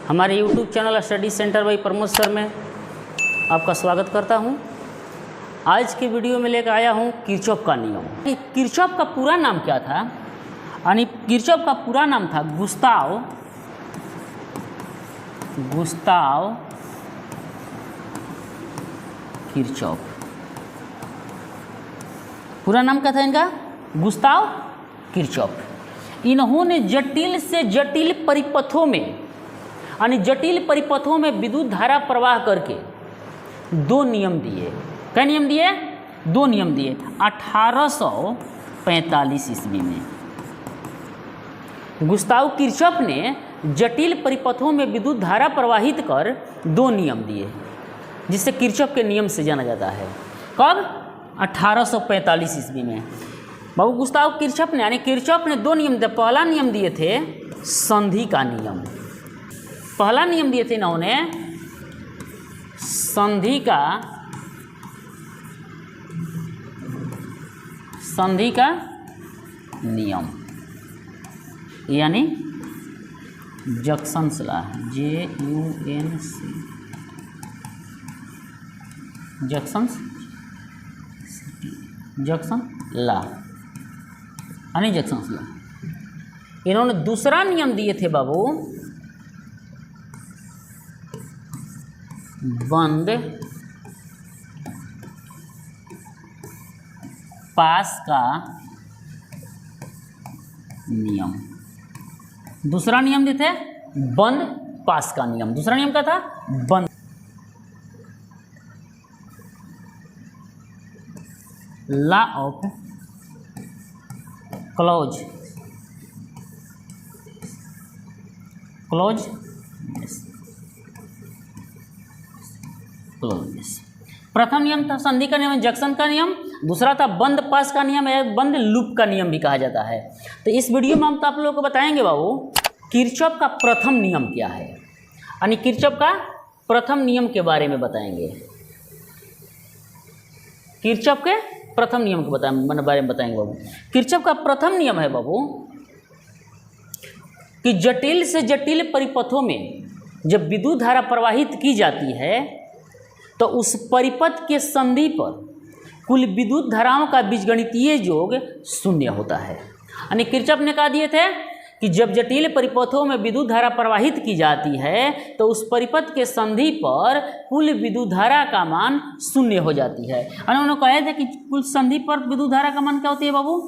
हमारे YouTube channel study centre by Pramod sir में आपका स्वागत करता हूं। आज की वीडियो में लेकर आया हूं किरचॉफ का नियम। किरचॉफ का पूरा नाम क्या था? यानी किरचॉफ का पूरा नाम था गुस्ताव किरचॉफ। पूरा नाम क्या था इनका? Gustav Kirchhoff. इन्होंने जटिल से जटिल परिपथों में यानी जटिल परिपथों में विद्युत धारा प्रवाह करके दो नियम दिए। क्या नियम दिए? दो नियम दिए 1845 ईस्वी में। गुस्ताव किरचॉफ ने जटिल परिपथों में विद्युत धारा प्रवाहित कर दो नियम दिए, जिसे किरचॉफ के नियम से जाना जाता है। कब? 1845 ईस्वी में बाबू गुस्ताव किरचॉफ ने यानी किरचॉफ ने दो नियम दिए। पहला नियम दिए थे संधि का नियम। पहला नियम दिए थे इन्होंने संधि का नियम, यानी जक्सन्स लॉ, जक्सन लॉ यानी जक्सन्स लॉ। इन्होंने दूसरा नियम दिए थे बाबू बंद पास का नियम। दूसरा नियम दिए थे बंद पास का नियम। दूसरा नियम क्या था? बंद लॉ ऑफ क्लोज प्रथम नियम था संधि का नियम, जंक्शन का नियम। दूसरा था बंद पास का नियम या बंद लूप का नियम भी कहा जाता है। तो इस वीडियो में हम तो आप लोगों को बताएंगे बाबू किरचॉफ का प्रथम नियम क्या है, यानी किरचॉफ का प्रथम नियम के बारे में बताएंगे। किरचॉफ के प्रथम नियम के बारे में बताएंगे बाबू। किरचॉफ का प्रथम नियम है बाबू कि जटिल से जटिल परिपथों में जब विद्युत धारा प्रवाहित की जाती है तो उस परिपथ के संधि पर कुल विद्युत धाराओं का बीजगणितीय योग शून्य होता है। यानी किरचॉफ ने कहा दिए थे कि जब जटिल परिपथों में विद्युत धारा प्रवाहित की जाती है तो उस परिपथ के संधि पर कुल विद्युत धारा का मान शून्य हो जाती है। यानी उन्होंने कहे थे कि कुल संधि पर विद्युत धारा का मान क्या होती है बाबू?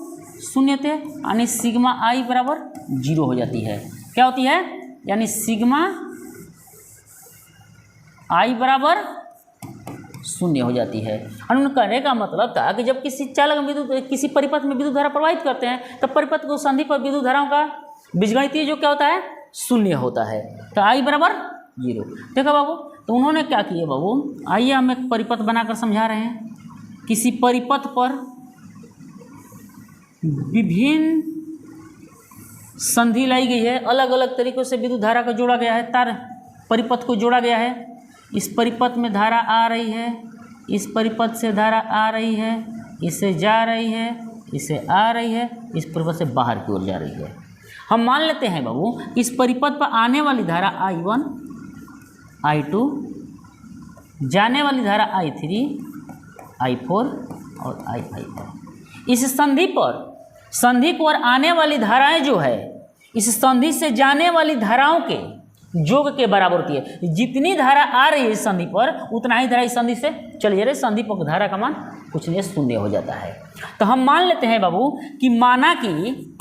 शून्य थे। यानी सिग्मा आई बराबर 0 हो जाती है। क्या होती है? यानी सिग्मा आई बराबर 0 हो जाती है। उन्होंने कहने का मतलब था कि जब किसी चालक किसी परिपथ में विद्युत धारा प्रवाहित करते हैं तब परिपथ को संधि पर विद्युत धाराओं का बीजगणितीय जो क्या होता है? 0 होता है। तो आई बराबर 0। देखो बाबू, तो उन्होंने क्या किया बाबू, आइए हम एक परिपथ बनाकर समझा रहे हैं। किसी परिपथ पर विभिन्न संधि लाई गई है, अलग अलग तरीकों से विद्युत धारा को जोड़ा गया है, तार परिपथ को जोड़ा गया है। इस परिपथ में धारा आ रही है, इस परिपथ से धारा आ रही है, इससे जा रही है, इससे आ रही है, इस परिपथ से बाहर की ओर जा रही है। हम मान लेते हैं बाबू इस परिपथ पर आने वाली धारा I1, I2, जाने वाली धारा I3, I4 और I5। इस संधि पर आने वाली धाराएं जो है इस संधि से जाने वाली धाराओं के योग के बराबर होती है। जितनी धारा आ रही है इस संधि पर उतना ही धारा इस संधि से चली जा रही है। संधि पर धारा का मान कुछ नहीं, 0 हो जाता है। तो हम मान लेते हैं बाबू कि माना कि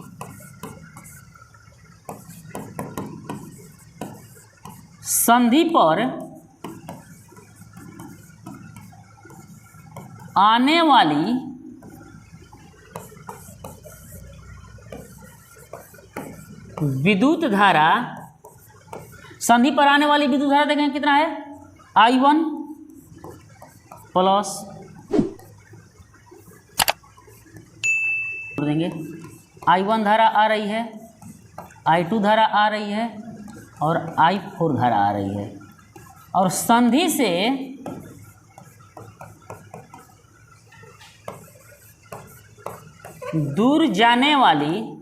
संधि पर आने वाली विद्युत धारा, संधि पर आने वाली विद्युत धारा देखें कितना है? I1 प्लस देंगे I1 धारा आ रही है, I2 धारा आ रही है और I4 धारा आ रही है। और संधि से दूर जाने वाली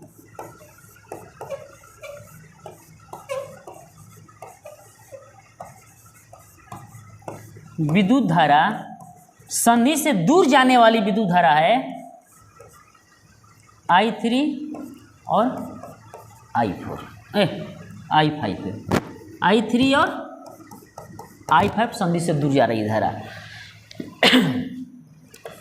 विद्युत धारा, संधि से दूर जाने वाली विद्युत धारा है I3 और I4, I5 है, I3 और I5 संधि से दूर जा रही धारा।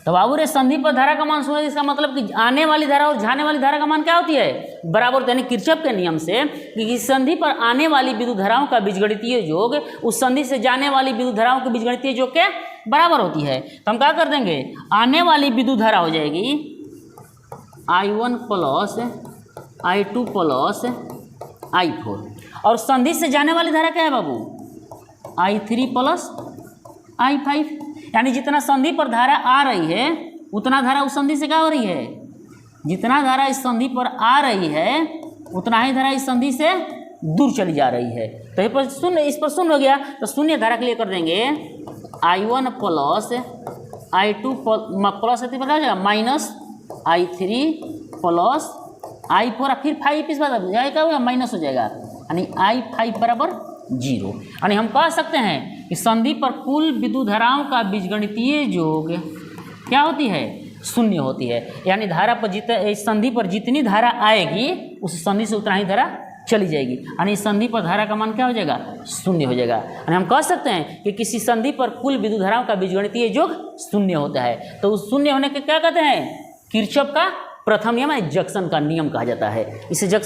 तो बाबू रे संधि पर धारा का मान सुना, इसका मतलब कि आने वाली धारा और जाने वाली धारा का मान क्या होती है, बराबर। यानी किरचॉफ के नियम से कि संधि पर आने वाली विद्युत धाराओं का बीजगणितीय योग उस संधि से जाने वाली विद्युत धाराओं के बीजगणितीय योग के बराबर होती है। तो हम क्या कर देंगे, आने वाली विद्युत धारा हो जाएगी I1 plus I2 plus I4, और संधि से जाने वाली धारा क्या है बाबू, I3 प्लस I5। यानी जितना संधि पर धारा आ रही है उतना धारा उस संधि से क्या हो रही है, जितना धारा इस संधि पर आ रही है उतना ही धारा इस संधि से दूर चली जा रही है। तो इस पर शून्य हो गया, तो शून्य धारा के लिए कर देंगे I1 प्लस I2 प्लस क्या हो जाएगा माइनस I3 प्लस I4, और फिर 5 इस बात क्या होगा माइनस हो जाएगा, यानी I5 बराबर 0। यानी हम कह सकते हैं कि संधि पर कुल विद्युत धाराओं का बीजगणितीय योग क्या होती है, शून्य होती है। यानी धारा पर इस संधि पर जितनी धारा आएगी उस संधि से उतना ही धारा चली जाएगी, यानी इस संधि पर धारा का मान क्या हो जाएगा, शून्य हो जाएगा। यानी हम कह सकते हैं कि किसी संधि पर कुल विद्युत धाराओं का बीजगणितीय योग शून्य होता है। तो उस शून्य होने के क्या कहते हैं, किरचॉफ का प्रथम नियम जंक्शन का नियम कहा जाता है। इसे जंक्शन